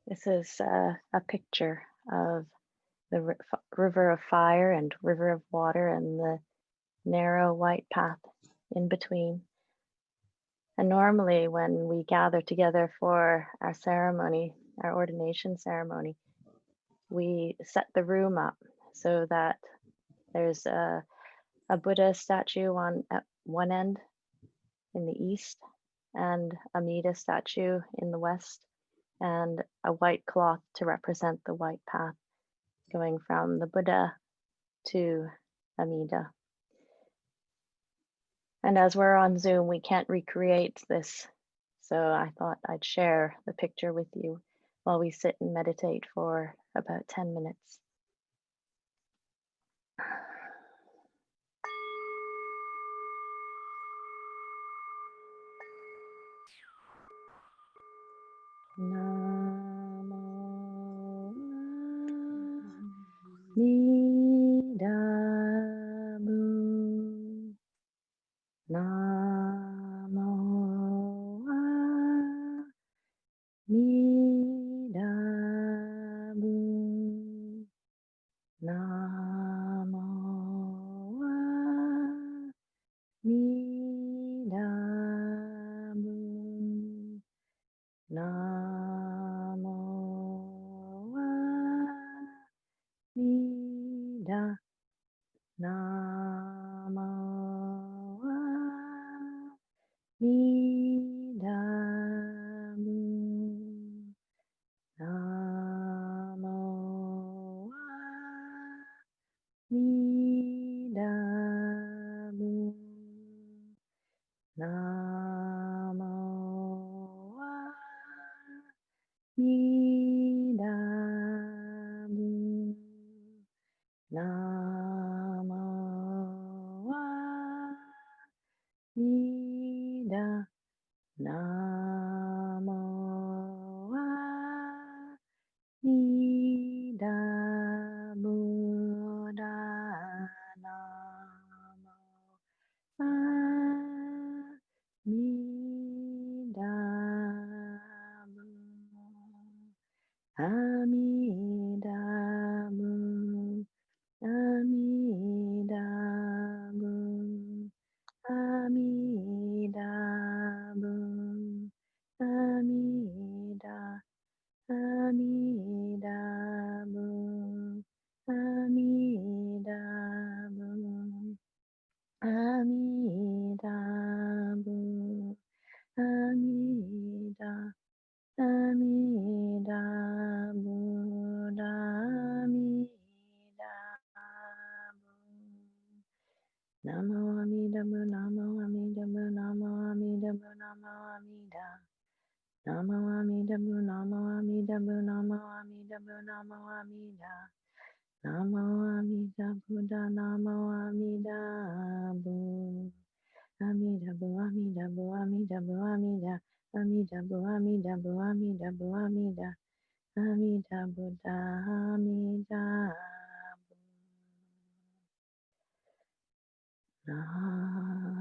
This is a picture of the river of fire and river of water and the narrow white path in between. And normally, when we gather together for our ceremony, our ordination ceremony, we set the room up so that there's a Buddha statue on at one end in the east, and a Amida statue in the west, and a white cloth to represent the white path going from the Buddha to Amida. And as we're on Zoom, we can't recreate this. So I thought I'd share the picture with you while we sit and meditate for about 10 minutes. Namo Nidamu. Namo Nidamu. Namo Nidamu. Namo Nida. Namo Nidamu. Namo Nidamu. Namo Nidamu. Namo Nida. Namo Nida Buddha. Namo Amidabu. Amidabu. Amidabu. Amidabu. Amida. Amidabu. Amidabu. Amidabu. Amida. Amida Buddha. Amidabu. Namo Amidabu. Namo Amidabu. Namo Amidabu. Namo Amida. Namo Amidabu. Namo Amidabu. Namo Amidabu. Namo Amida. Namo Amida Buddha. Namo Amidabu. Amidabu, Amidabu, Amidabu, Amida, Amidabu, Amidabu, Amidabu, Amida, Amida Buddha, Amidabu. Namo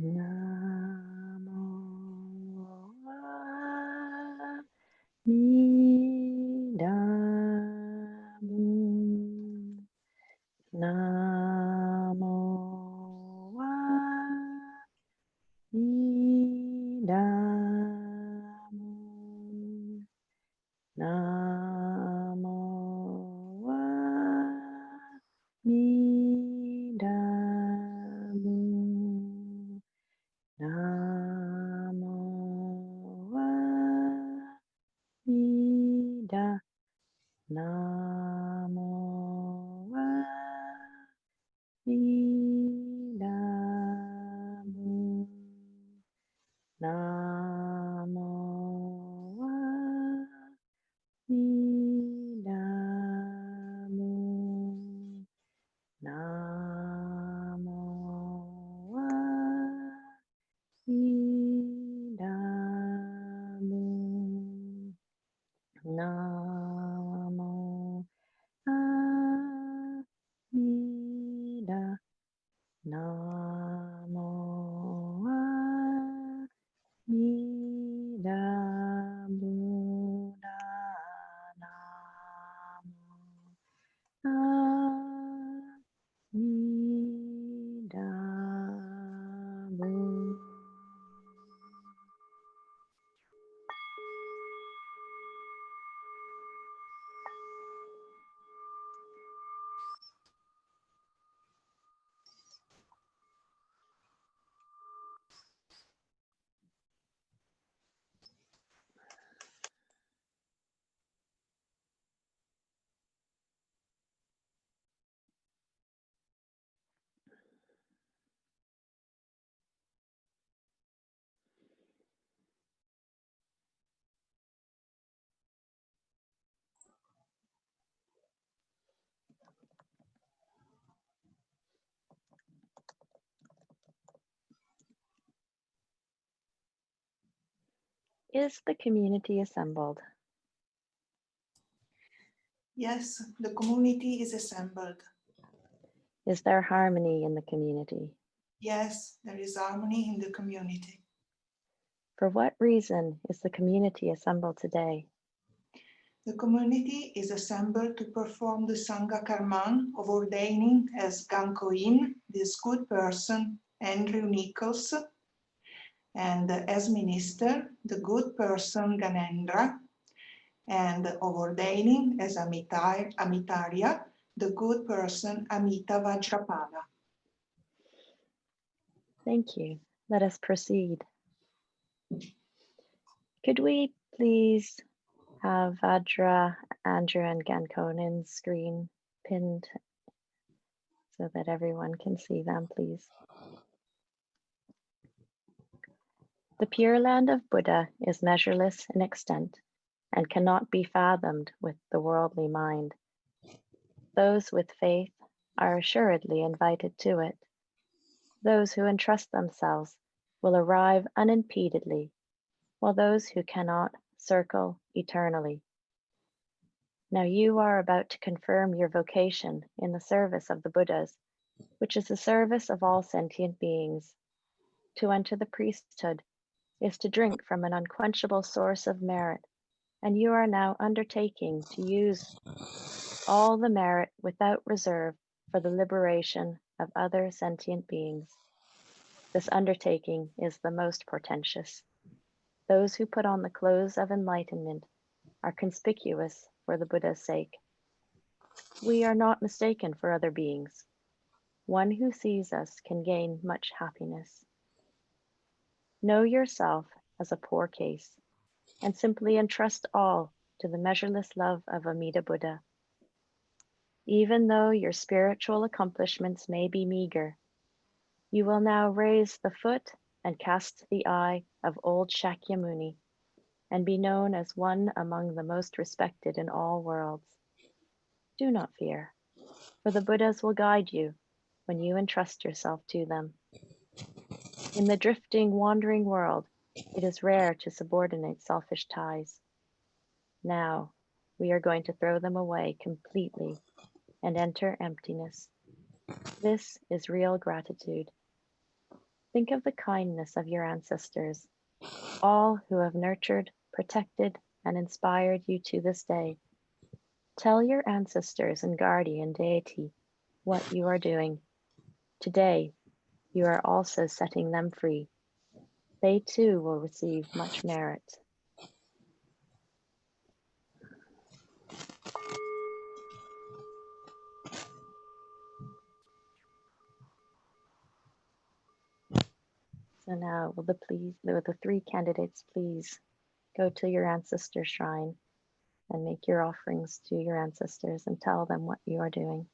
Namo Amidam. Namo Amidam. Namo Amidam. Namo Amida. Namo Amidam. Namo Amidam. Namo Amidam. Namo Amida. Namo Amida Buddha. Namo Amida Buddha. Is the community assembled? Yes, the community is assembled. Is there harmony in the community? Yes, there is harmony in the community. For what reason is the community assembled today? The community is assembled to perform the Sangha Karman of ordaining as Gankoin, this good person, Andrew Nichols, and as minister, the good person Ganendra, and of ordaining as Amitarya, the good person Amita Vajrapada. Thank you. Let us proceed. Could we please have Vajra, Andrew, and Gankonen's screen pinned so that everyone can see them, please? The Pure Land of Buddha is measureless in extent and cannot be fathomed with the worldly mind. Those with faith are assuredly invited to it. Those who entrust themselves will arrive unimpededly, while those who cannot circle eternally. Now you are about to confirm your vocation in the service of the Buddhas, which is the service of all sentient beings. To enter the priesthood is to drink from an unquenchable source of merit, and you are now undertaking to use all the merit without reserve for the liberation of other sentient beings. This undertaking is the most portentous. Those who put on the clothes of enlightenment are conspicuous for the Buddha's sake. We are not mistaken for other beings. One who sees us can gain much happiness. Know yourself as a poor case, and simply entrust all to the measureless love of Amida Buddha. Even though your spiritual accomplishments may be meager, you will now raise the foot and cast the eye of old Shakyamuni, and be known as one among the most respected in all worlds. Do not fear, for the Buddhas will guide you when you entrust yourself to them. In the drifting, wandering world, it is rare to subordinate selfish ties. Now, we are going to throw them away completely and enter emptiness. This is real gratitude. Think of the kindness of your ancestors, all who have nurtured, protected, and inspired you to this day. Tell your ancestors and guardian deity what you are doing. Today, you are also setting them free. They too will receive much merit. So now, will the three candidates please go to your ancestor shrine and make your offerings to your ancestors and tell them what you are doing.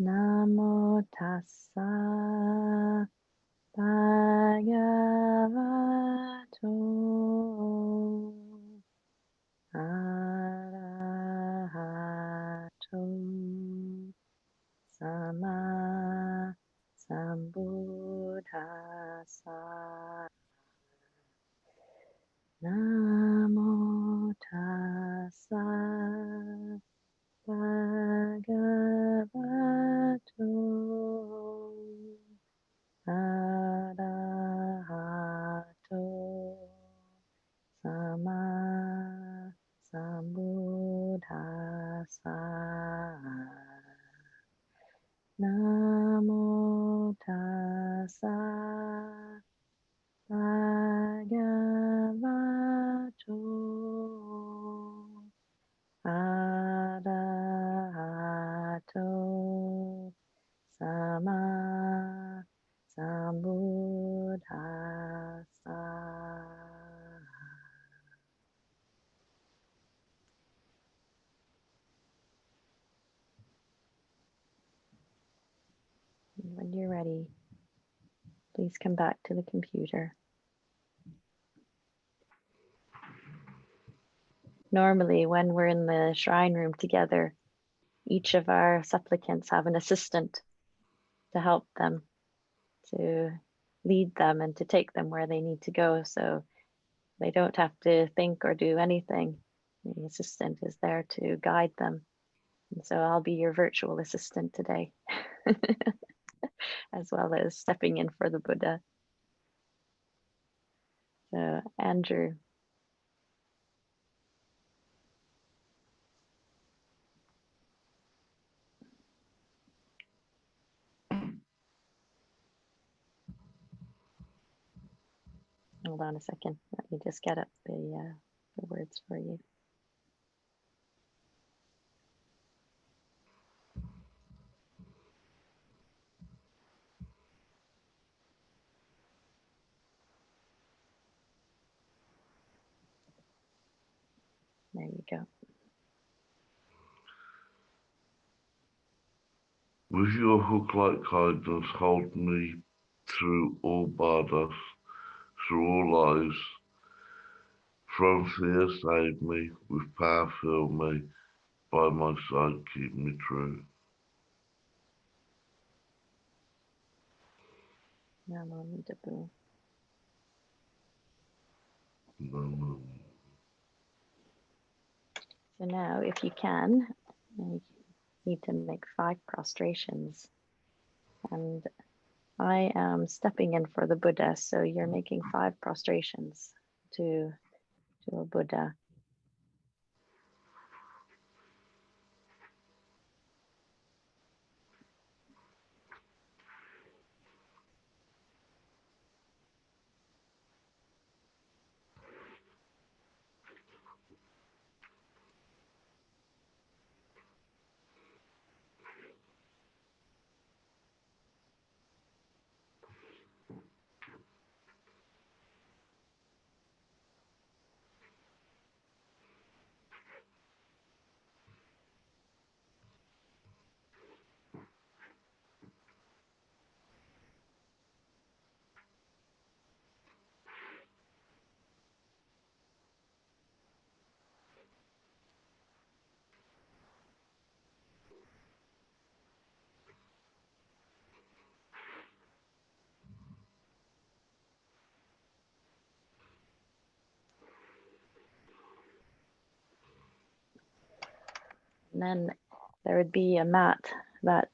Namo tassa bhagavato arahato sama sambuddhassa. Namo tassa bhagavato arahato sama sambuddhassa. Namo tassa bhagavato arahato sama sambuddhassa. When you're ready, please come back to the computer. Normally, when we're in the shrine room together, each of our supplicants have an assistant to help them, to lead them and to take them where they need to go. So they don't have to think or do anything. The assistant is there to guide them. And so I'll be your virtual assistant today, as well as stepping in for the Buddha. So Andrew. Hold on a second. Let me just get up the words for you. There you go. With your hook-like kindness, hold me through all bathas, through all lives. From fear save me, with power fill me, by my side keep me true. Namo Buddha. So now, if you can, you need to make 5 prostrations. And I am stepping in for the Buddha, so you're making 5 prostrations to a Buddha. then there would be a mat that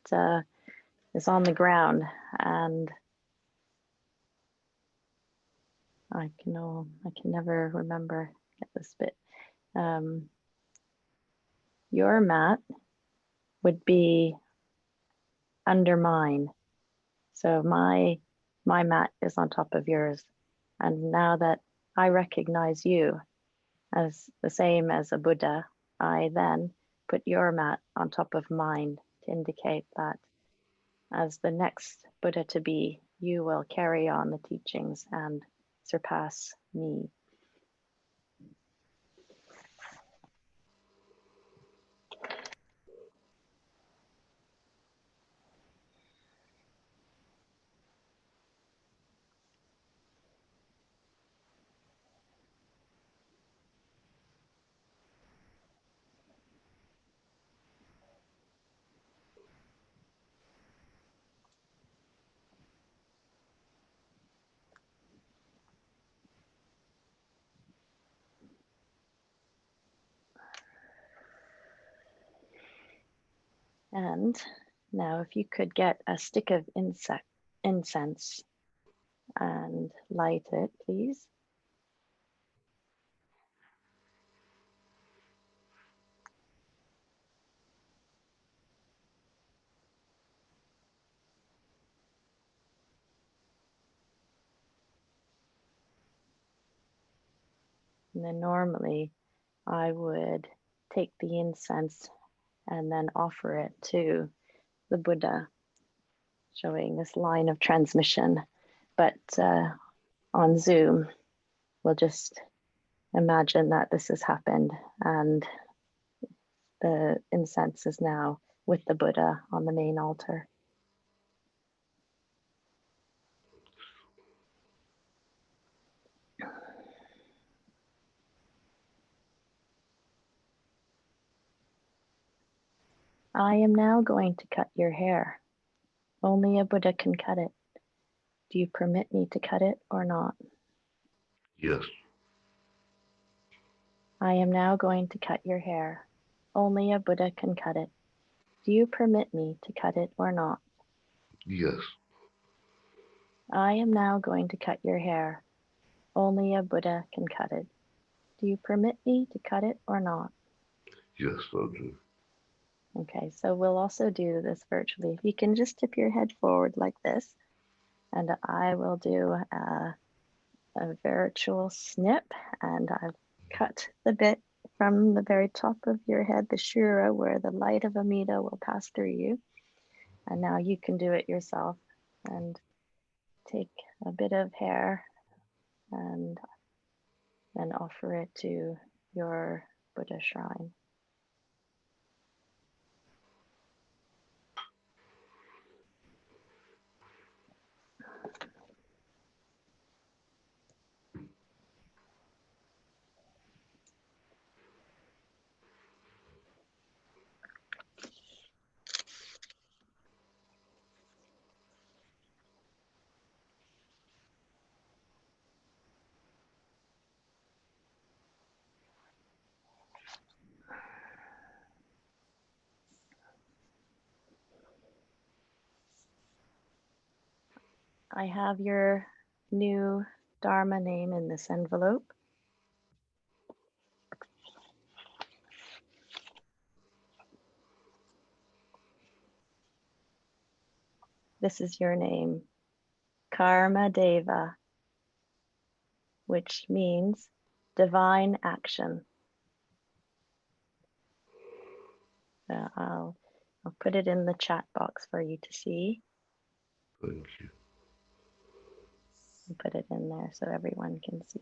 is on the ground, and I can never remember at this bit. Your mat would be under mine. So my mat is on top of yours. And now that I recognize you as the same as a Buddha, I then put your mat on top of mine to indicate that as the next Buddha to be, you will carry on the teachings and surpass me. And now if you could get a stick of incense and light it, please. And then normally I would take the incense and then offer it to the Buddha, showing this line of transmission. But on Zoom, we'll just imagine that this has happened and the incense is now with the Buddha on the main altar. I am now going to cut your hair. Only a Buddha can cut it. Do you permit me to cut it or not? Yes. I am now going to cut your hair. Only a Buddha can cut it. Do you permit me to cut it or not? Yes. I am now going to cut your hair. Only a Buddha can cut it. Do you permit me to cut it or not? Yes, I do. Okay, so we'll also do this virtually. If you can just tip your head forward like this, and I will do a virtual snip, and I've cut the bit from the very top of your head, the shura, where the light of Amida will pass through you. And now you can do it yourself and take a bit of hair and then offer it to your Buddha shrine. I have your new Dharma name in this envelope. This is your name, Karma Deva, which means divine action. I'll put it in the chat box for you to see. Thank you. I'll put it in there so everyone can see.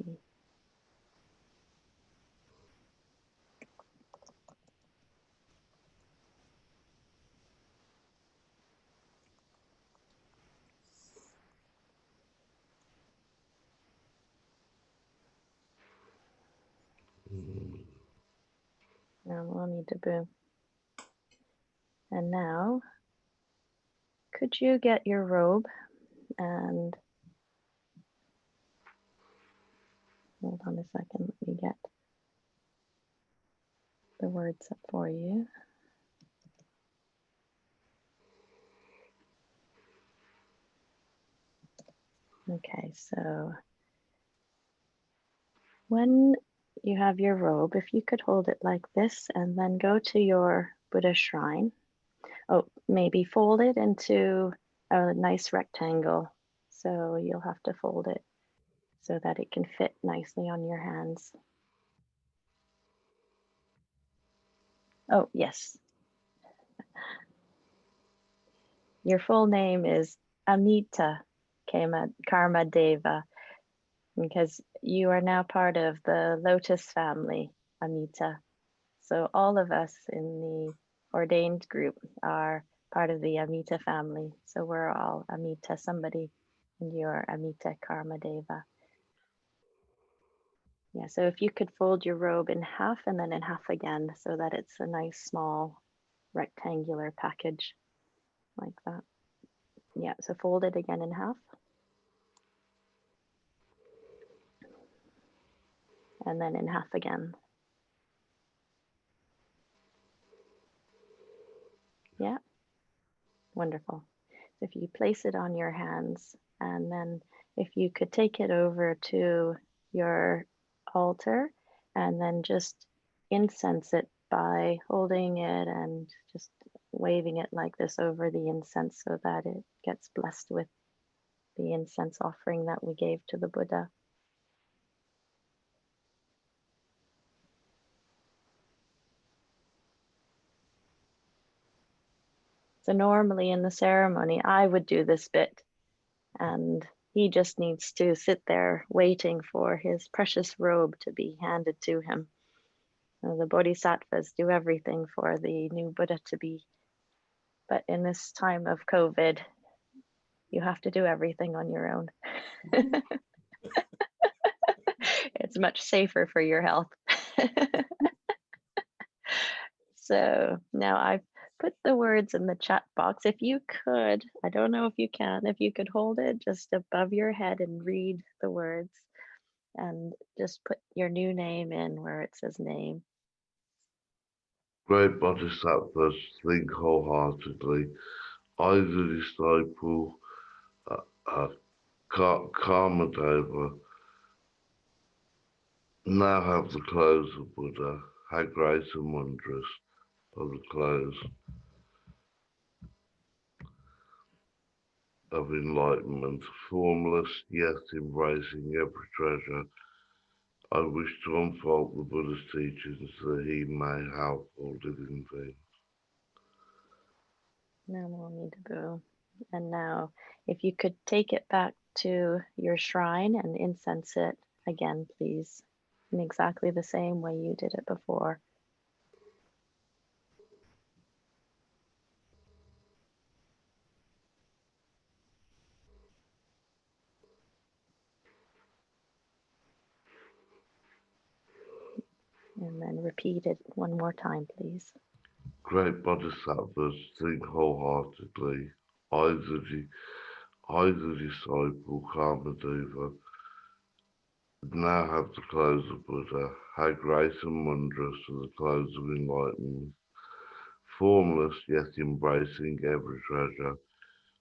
Now we'll need to boom. And now, could you get your robe and hold on a second, let me get the words up for you. Okay, so when you have your robe, if you could hold it like this and then go to your Buddha shrine. Oh, maybe fold it into a nice rectangle. So you'll have to fold it so that it can fit nicely on your hands. Oh, yes. Your full name is Amita Karma Deva, because you are now part of the Lotus family, Amita. So all of us in the ordained group are part of the Amita family. So we're all Amita, somebody, and you're Amita Karma Deva. Yeah, so if you could fold your robe in half and then in half again so that it's a nice small rectangular package like that. Yeah, so fold it again in half. And then in half again. Yeah, wonderful. So if you place it on your hands, and then if you could take it over to your altar and then just incense it by holding it and just waving it like this over the incense so that it gets blessed with the incense offering that we gave to the Buddha. So normally in the ceremony, I would do this bit, and he just needs to sit there waiting for his precious robe to be handed to him. The bodhisattvas do everything for the new Buddha to be, but in this time of COVID, you have to do everything on your own. It's much safer for your health. So now I've put the words in the chat box. If you could, I don't know if you can, if you could hold it just above your head and read the words and just put your new name in where it says name. Great Bodhisattvas, think wholeheartedly. I, the disciple, Karmadeva, now have the clothes of Buddha. How great and wondrous are the clothes of enlightenment, formless yet embracing every treasure. I wish to unfold the Buddha's teachings that he may help all living things. Namo Amida. And now, if you could take it back to your shrine and incense it again, please, in exactly the same way you did it before. And then repeat it one more time, please. Great Bodhisattvas, think wholeheartedly. I, the disciple, Karmadeva, now have the clothes of Buddha. How great and wondrous are the clothes of enlightenment, formless yet embracing every treasure.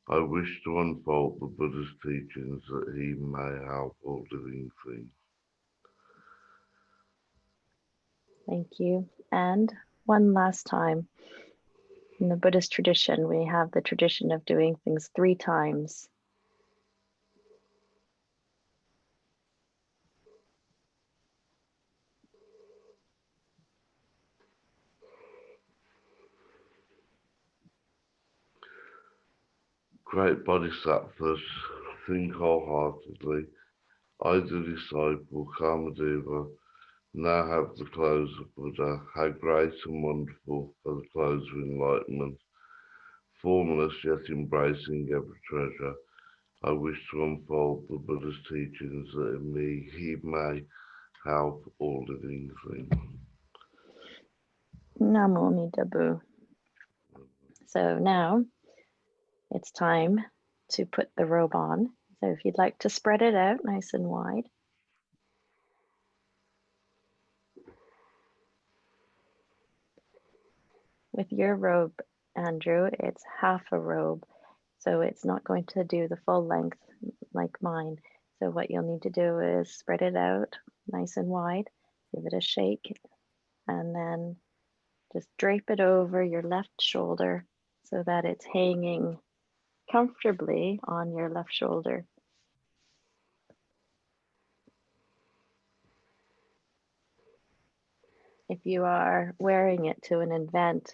I wish to unfold the Buddha's teachings that he may help all living things. Thank you. And one last time. In the Buddhist tradition, we have the tradition of doing things 3 times. Great Bodhisattvas, think wholeheartedly. I, the disciple, Kamadeva, now have the clothes of Buddha. How great and wonderful are the clothes of enlightenment, formless yet embracing every treasure. I wish to unfold the Buddha's teachings that in me he may help all living things. Namo Amida. So now it's time to put the robe on. So if you'd like to spread it out nice and wide. With your robe, Andrew, it's half a robe. So it's not going to do the full length. like mine. So what you'll need to do is spread it out nice and wide, give it a shake, and then just drape it over your left shoulder so that it's hanging comfortably on your left shoulder. If you are wearing it to an event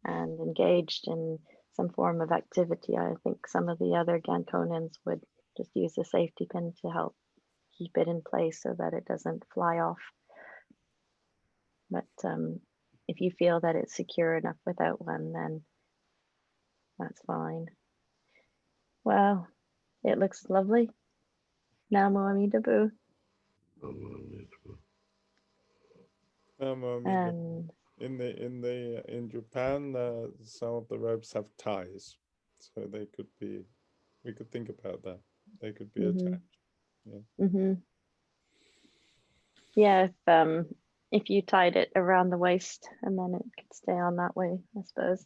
and engaged in some form of activity, I think some of the other Gankonins would just use a safety pin to help keep it in place so that it doesn't fly off. But if you feel that it's secure enough without one, then that's fine. Well, it looks lovely. Namo Amida Boo. And in Japan, some of the robes have ties, so they could be. We could think about that. They could be attached. Yeah. Yeah, if you tied it around the waist and then it could stay on that way, I suppose.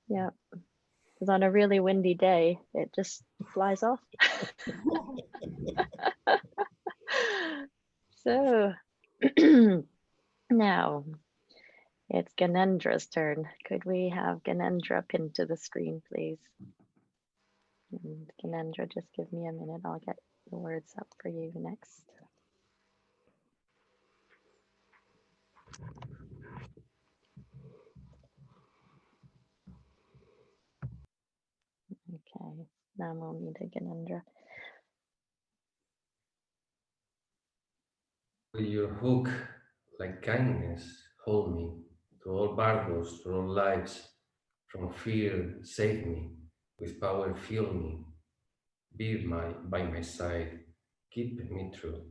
Yeah, because on a really windy day, it just flies off. So now it's Ganendra's turn. Could we have Ganendra pinned to the screen, please? And Ganendra, just give me a minute. I'll get the words up for you next. Okay, now we'll need a Ganendra. Will your hook, like kindness, hold me to all battles, to all lives? From fear, save me. With power, fill me. Be by my side. Keep me true.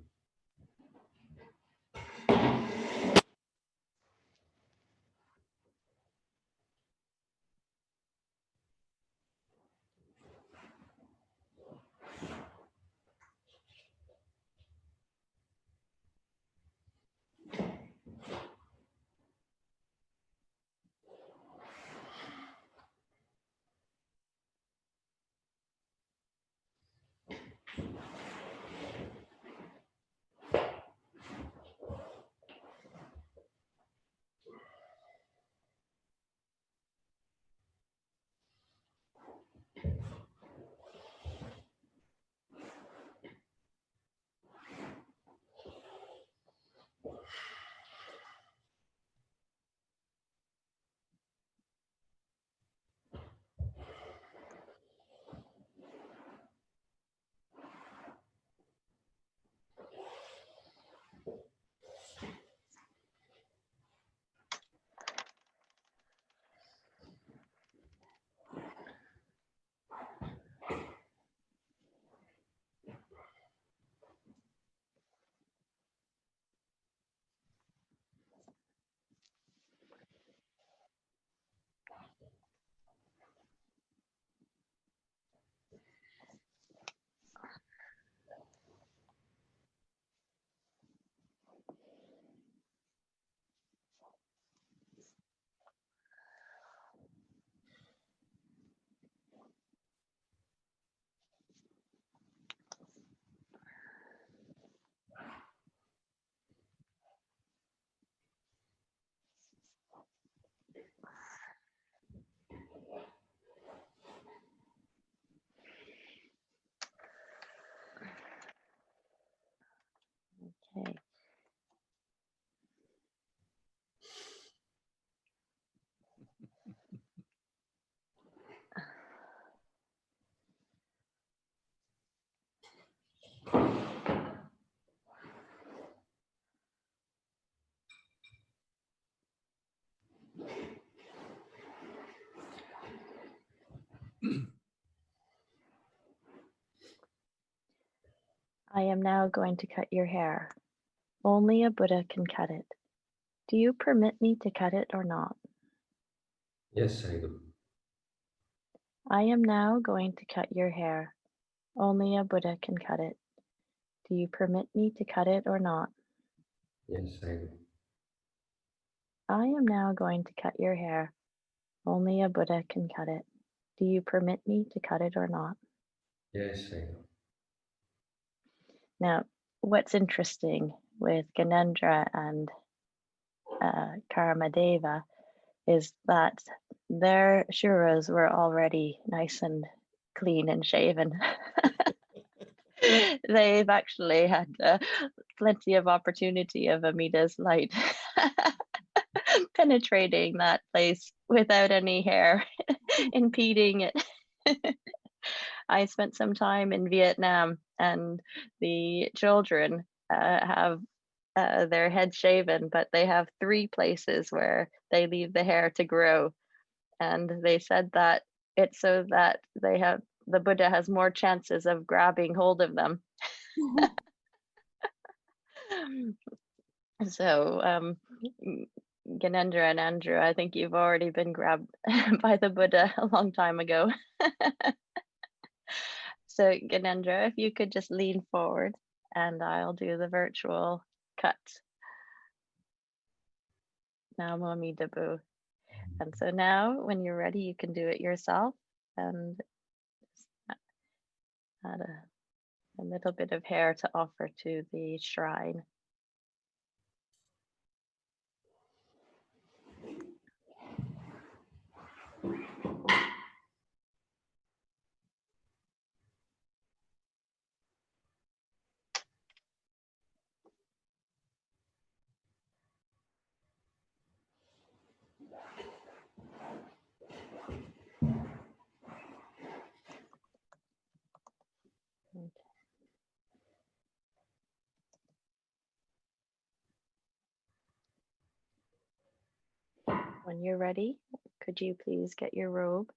Okay. I am now going to cut your hair. Only a Buddha can cut it. Do you permit me to cut it or not? Yes, I do. I am now going to cut your hair. Only a Buddha can cut it. Do you permit me to cut it or not? Yes, I do. I am now going to cut your hair. Only a Buddha can cut it. Do you permit me to cut it or not? Yes, I do. Now, what's interesting with Ganendra and Karamadeva is that their shuras were already nice and clean and shaven. They've actually had plenty of opportunity of Amita's light penetrating that place without any hair impeding it. I spent some time in Vietnam, and the children have their heads shaven, but they have 3 places where they leave the hair to grow. And they said that it's so that the Buddha has more chances of grabbing hold of them. So Ganendra and Andrew, I think you've already been grabbed by the Buddha a long time ago. So Ganendra, if you could just lean forward and I'll do the virtual cut. Namo Amitabha. And so now when you're ready, you can do it yourself and add a little bit of hair to offer to the shrine. When you're ready, could you please get your robe?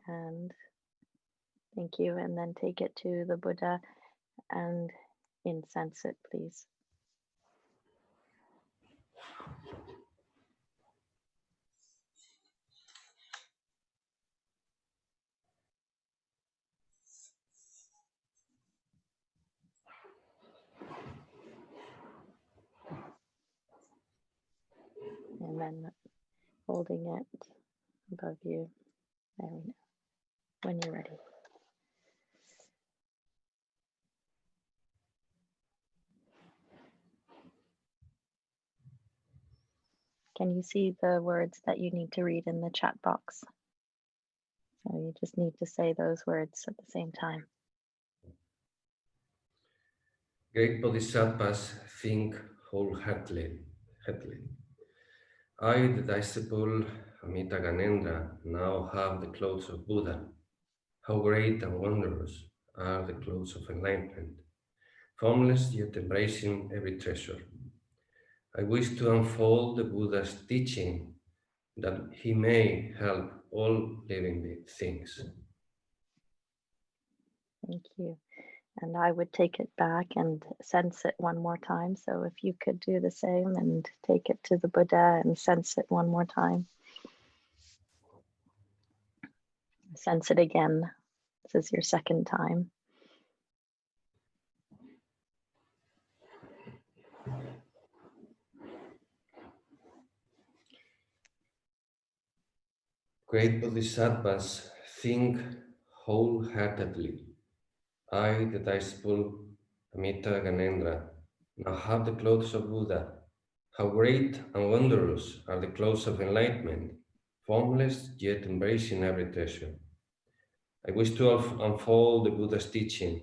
And thank you. And then take it to the Buddha and incense it, please. And then holding it above you. There we go. When you're ready. Can you see the words that you need to read in the chat box? So you just need to say those words at the same time. Great Bodhisattvas think wholeheartedly. I, the disciple Amita Ganendra, now have the clothes of Buddha. How great and wondrous are the clothes of enlightenment, formless yet embracing every treasure. I wish to unfold the Buddha's teaching that he may help all living things. Thank you. And I would take it back and sense it one more time. So if you could do the same and take it to the Buddha and sense it one more time. Sense it again. This is your second time. Great Bodhisattvas think wholeheartedly. I, the disciple Amita Ganendra, now have the clothes of Buddha. How great and wondrous are the clothes of enlightenment, formless yet embracing every treasure. I wish to unfold the Buddha's teaching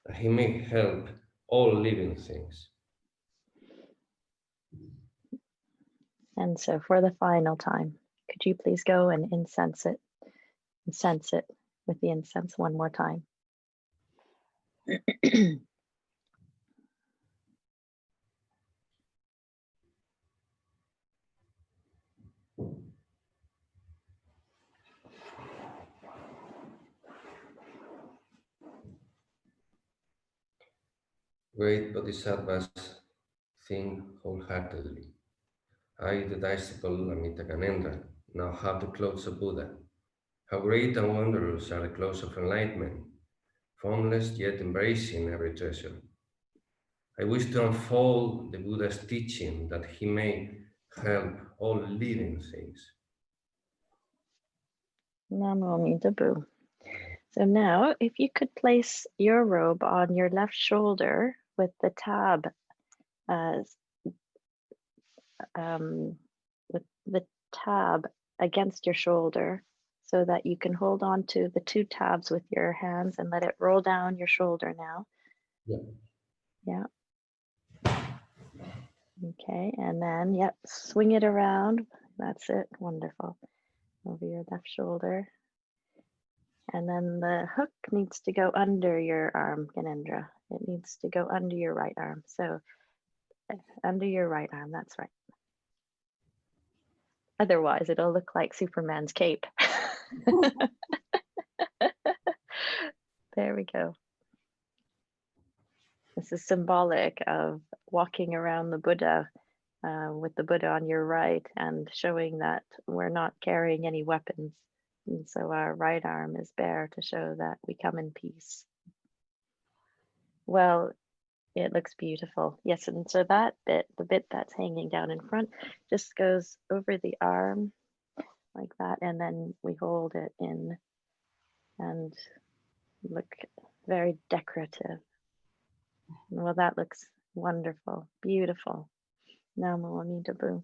that he may help all living things. And so for the final time, could you please go and incense it and sense it with the incense one more time? Great Bodhisattvas think wholeheartedly. I, the disciple Amita Ganendra, now have the clothes of Buddha. How great and wondrous are the clothes of enlightenment, formless yet embracing every treasure. I wish to unfold the Buddha's teaching that he may help all living things. Namo Amitabha. So now if you could place your robe on your left shoulder with the tab with the tab against your shoulder so that you can hold on to the two tabs with your hands and let it roll down your shoulder now. Yeah. Yeah. Okay, and then, yep, swing it around. That's it, wonderful. Over your left shoulder. And then the hook needs to go under your arm, Ganendra. It needs to go under your right arm. So under your right arm, that's right. Otherwise, it'll look like Superman's cape. There we go. This is symbolic of walking around the Buddha with the Buddha on your right and showing that we're not carrying any weapons. And so our right arm is bare to show that we come in peace. Well, it looks beautiful. Yes, and so that bit, the bit that's hanging down in front, just goes over the arm like that, and then we hold it in and look very decorative. Well, that looks wonderful, beautiful. Namo Amida Boo.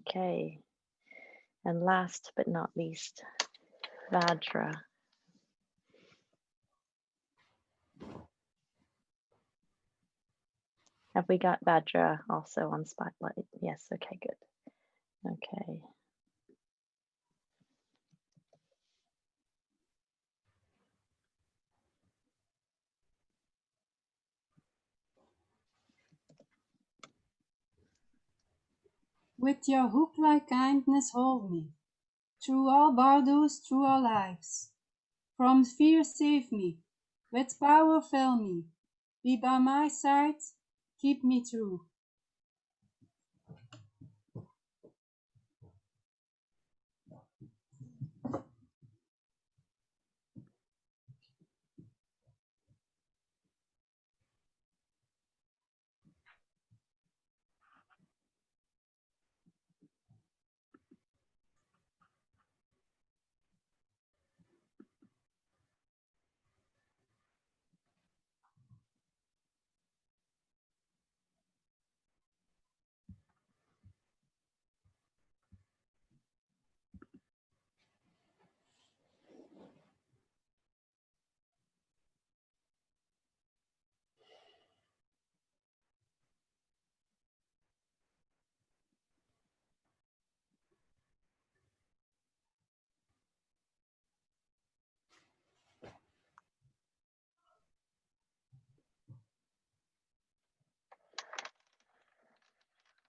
Okay, and last but not least, Vajra. Have we got Vajra also on Spotlight? Yes, okay, good. Okay. With your hook-like kindness hold me, through all bardos, through all lives. From fear save me, with power fill me, be by my side, keep me true.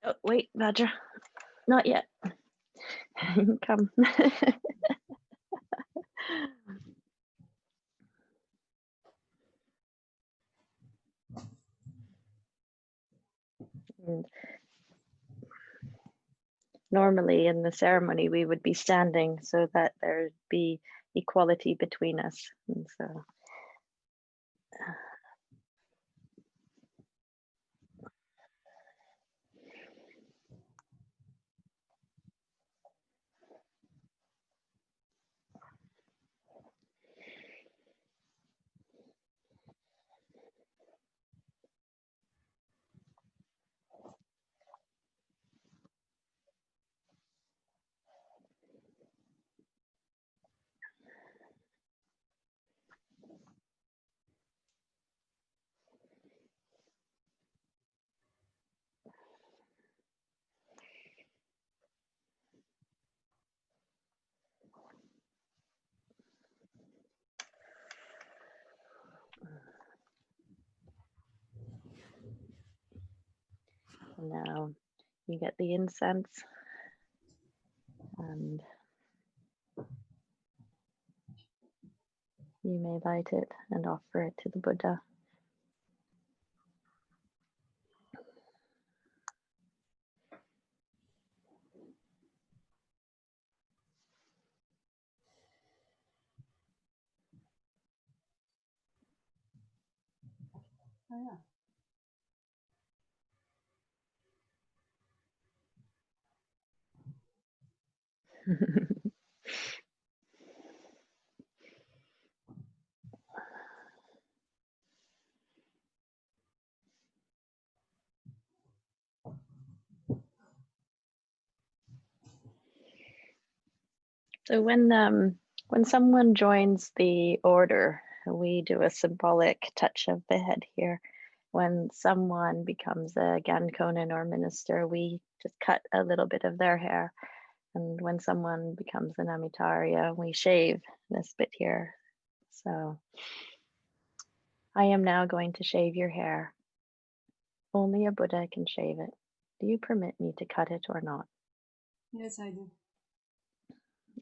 Oh, wait, Vajra, not yet. Come. And normally in the ceremony, we would be standing so that there'd be equality between us. And so. Now you get the incense and you may light it and offer it to the Buddha. Oh, yeah. So when someone joins the order, we do a symbolic touch of the head here. When someone becomes a Gankonin or minister, we just cut a little bit of their hair. And when someone becomes an Amitarya, we shave this bit here. So I am now going to shave your hair. Only a Buddha can shave it. Do you permit me to cut it or not? Yes, I do.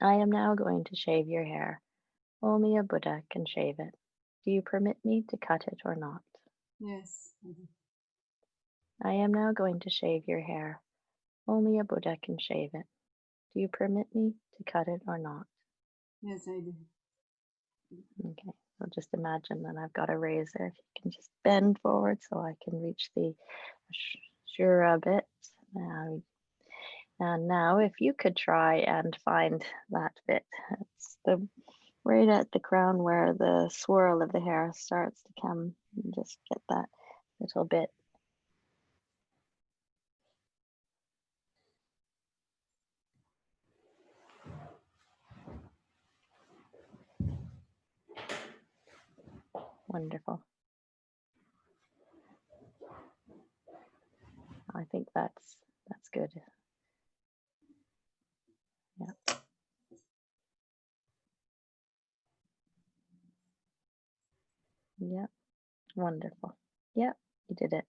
I am now going to shave your hair. Only a Buddha can shave it. Do you permit me to cut it or not? Yes, I do. I am now going to shave your hair. Only a Buddha can shave it. Do you permit me to cut it or not? Yes, I do. Okay, so just imagine that I've got a razor. If you can just bend forward so I can reach the shura bit. And now if you could try and find that bit. It's the right at the crown where the swirl of the hair starts to come. And just get that little bit. Wonderful. I think that's good. Yeah. Yeah. Wonderful. Yeah, you did it.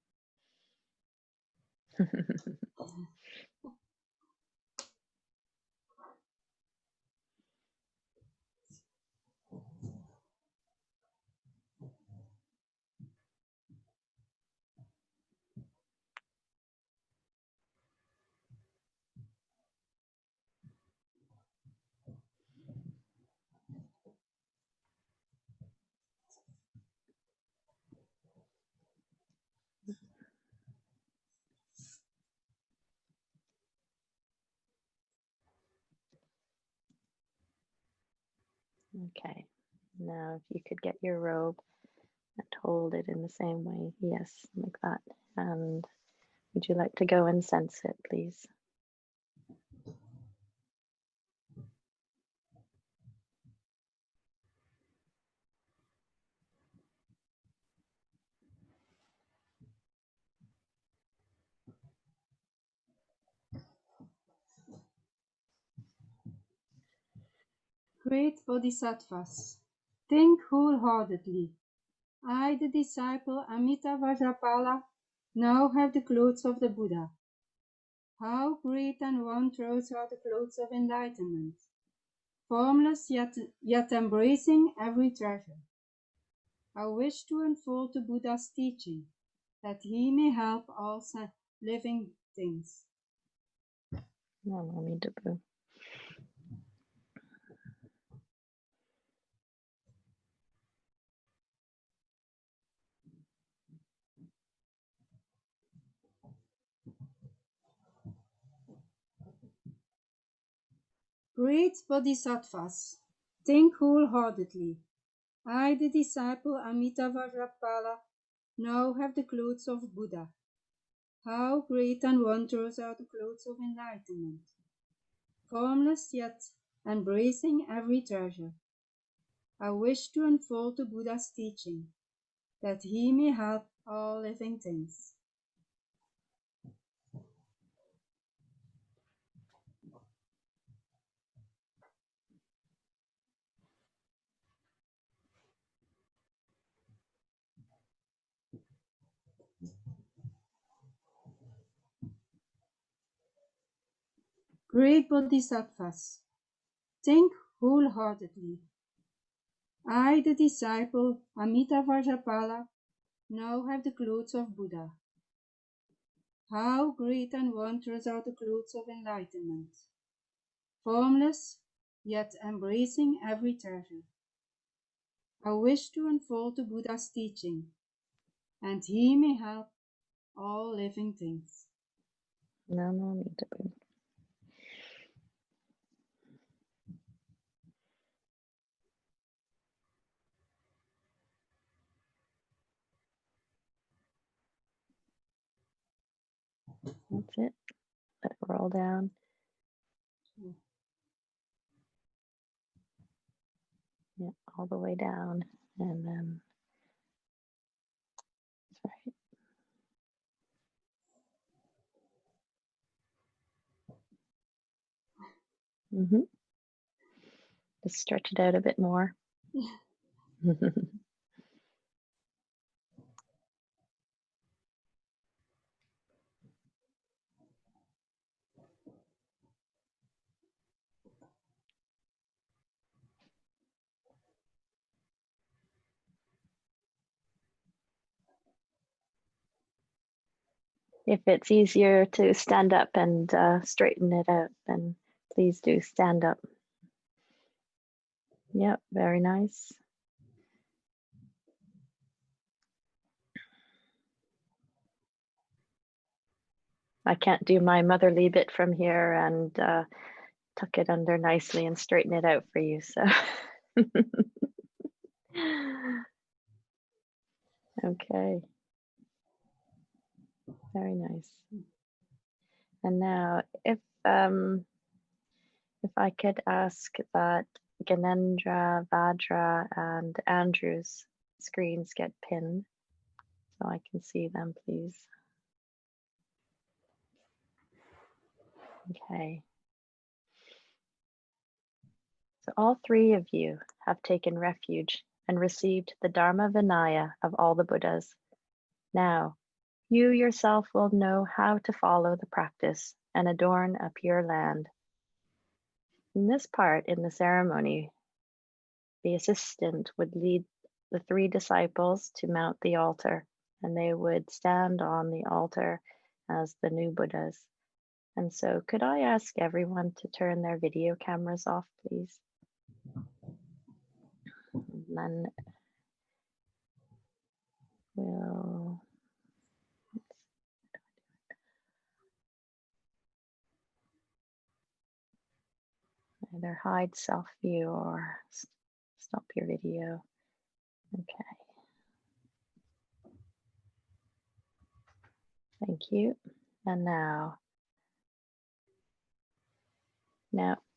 Okay. Now, if you could get your robe and hold it in the same way. Yes, like that. And would you like to go and sense it, please? Great Bodhisattvas, think wholeheartedly. I, the disciple Amitabhajapala, now have the clothes of the Buddha. How great and wondrous are the clothes of enlightenment, formless yet embracing every treasure. I wish to unfold the Buddha's teaching, that he may help all living things. No need to boo. Great Bodhisattvas, think wholeheartedly. I, the disciple Amitabhajapala, now have the clothes of Buddha. How great and wondrous are the clothes of enlightenment, formless yet embracing every treasure. I wish to unfold the Buddha's teaching, that he may help all living things. Great Bodhisattvas, think wholeheartedly. I, the disciple Amitabhajapala, now have the clothes of Buddha. How great and wondrous are the clothes of enlightenment, formless yet embracing every treasure. I wish to unfold the Buddha's teaching, and he may help all living things. No need to boo. That's it. Let it roll down. Yeah, all the way down. And then, that's right. Just stretch it out a bit more. If it's easier to stand up and straighten it out, then please do stand up. Yep, very nice. I can't do my motherly bit from here and tuck it under nicely and straighten it out for you, so. Okay. Very nice. And now, if I could ask that Ganendra, Vadra, and Andrew's screens get pinned, so I can see them, please. Okay. So all three of you have taken refuge and received the Dharma Vinaya of all the Buddhas. Now, you yourself will know how to follow the practice and adorn a pure land. In this part in the ceremony, the assistant would lead the three disciples to mount the altar, and they would stand on the altar as the new Buddhas. And so could I ask everyone to turn their video cameras off, please? And then we'll either hide self-view or stop your video. Okay. Thank you. And now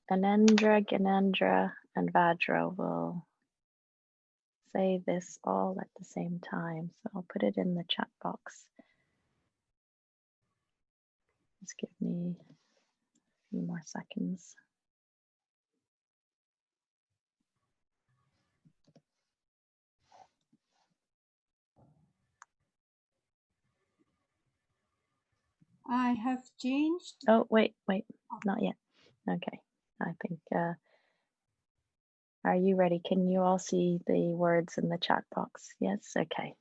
Anandra, Ganendra, and Vajra will say this all at the same time. So I'll put it in the chat box. Just give me a few more seconds. I have changed. Oh, wait, not yet. Okay, I think, are you ready? Can you all see the words in the chat box? Yes, okay.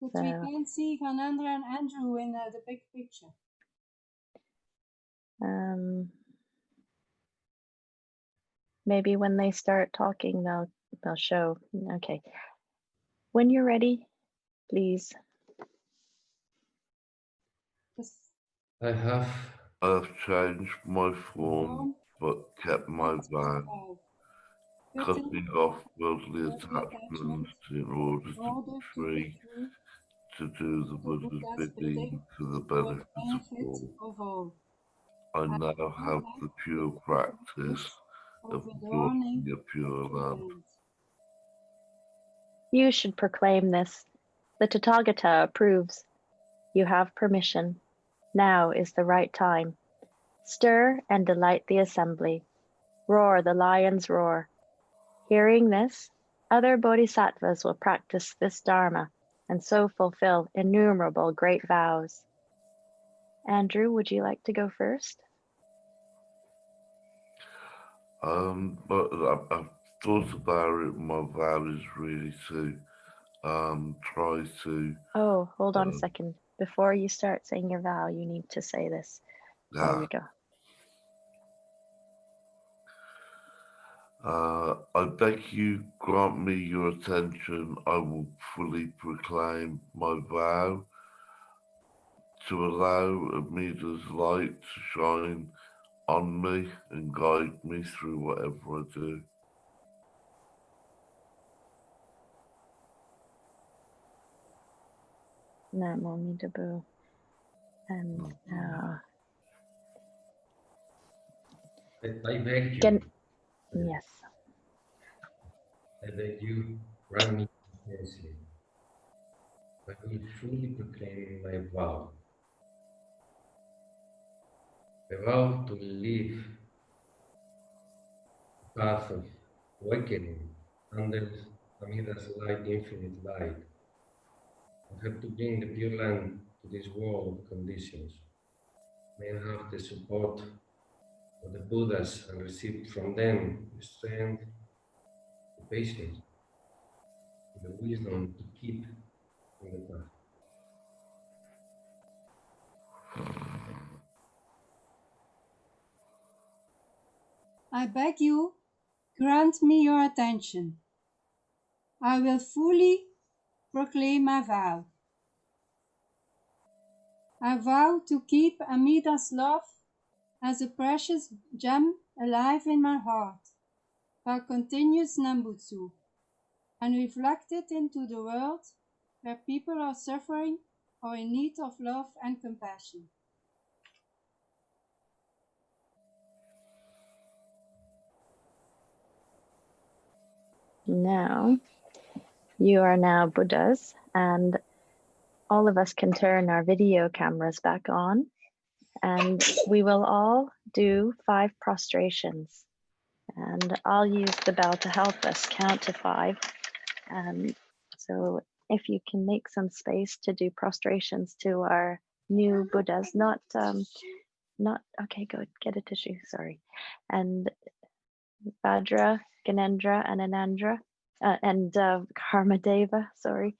But So, we can't see Ganendra and Andrew in the big picture. maybe when they start talking, they'll show. Okay. When you're ready, please. I have changed my form, but kept my vow, cutting off worldly attachments in order to be free to do the Buddha's bidding for the benefit of all. I now have the pure practice of adorning a pure land. You should proclaim this. The Tathagata approves. You have permission. Now is the right time. Stir and delight the assembly. Roar the lion's roar. Hearing this, other bodhisattvas will practice this dharma and so fulfill innumerable great vows. Andrew, would you like to go first? But I've thought about it. My vow is really to try to. Oh, hold on a second. Before you start saying your vow, you need to say this. There you go. I beg you grant me your attention. I will fully proclaim my vow to allow Amida's light to shine on me and guide me through whatever I do. Namo Amitabha. And now I beg you, Can, yes. I beg you, grant me intensely. I will fully proclaim my vow. I vow to live the path of awakening under Amida's light, infinite light. I have to bring the pure land to this world of conditions. May I have the support of the Buddhas and receive from them the strength, the patience, the wisdom to keep in the path. I beg you, grant me your attention. I will fully proclaim my vow. I vow to keep Amida's love as a precious gem alive in my heart by continuous Nambutsu and reflect it into the world where people are suffering or in need of love and compassion. Now, you are now Buddhas, and all of us can turn our video cameras back on, and we will all do 5 prostrations. And I'll use the bell to help us count to 5. So if you can make some space to do prostrations to our new Buddhas, not okay, good, get a tissue, sorry. And Vajra, Ganendra, and Anandra, and Karmadeva, sorry.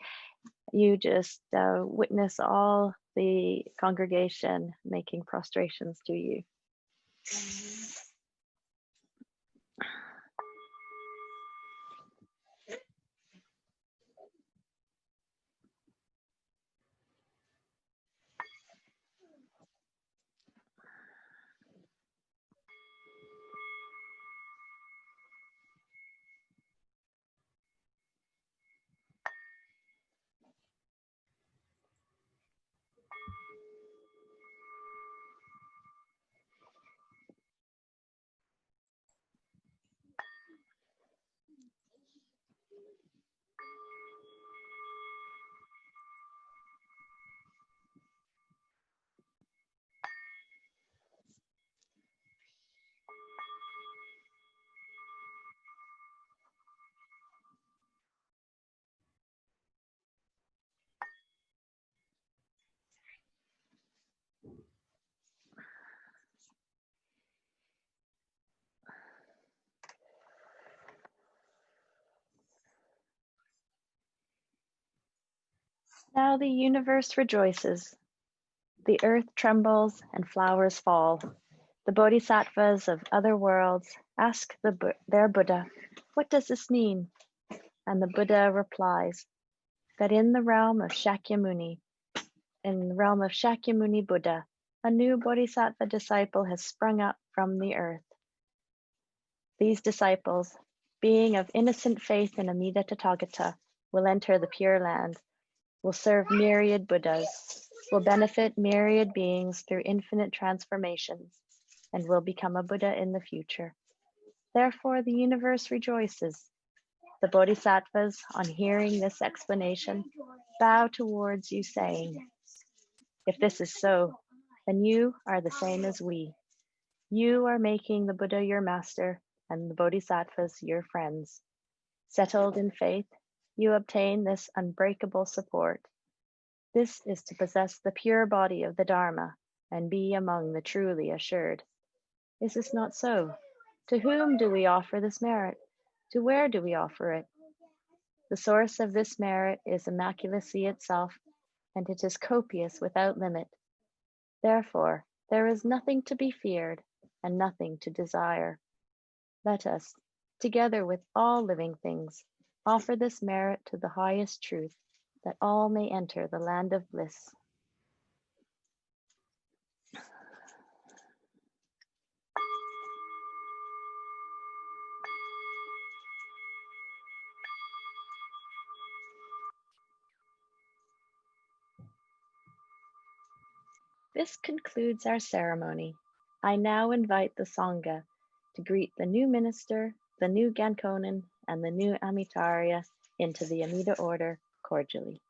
You just witness all the congregation making prostrations to you. Now the universe rejoices. The earth trembles and flowers fall. The bodhisattvas of other worlds ask their Buddha, "What does this mean?" And the Buddha replies that in the realm of Shakyamuni Buddha, a new bodhisattva disciple has sprung up from the earth. These disciples, being of innocent faith in Amida Tathagata, will enter the Pure Land, will serve myriad Buddhas, will benefit myriad beings through infinite transformations, and will become a Buddha in the future. Therefore, the universe rejoices. The bodhisattvas, on hearing this explanation, bow towards you, saying, "If this is so, then you are the same as we. You are making the Buddha your master and the bodhisattvas your friends. Settled in faith, you obtain this unbreakable support. This is to possess the pure body of the Dharma and be among the truly assured. Is this not so? To whom do we offer this merit? To where do we offer it? The source of this merit is immaculacy itself, and it is copious without limit. Therefore, there is nothing to be feared and nothing to desire. Let us, together with all living things, offer this merit to the highest truth, that all may enter the land of bliss." This concludes our ceremony. I now invite the Sangha to greet the new minister, the new Gankonin, and the new Amitaria into the Amida order cordially.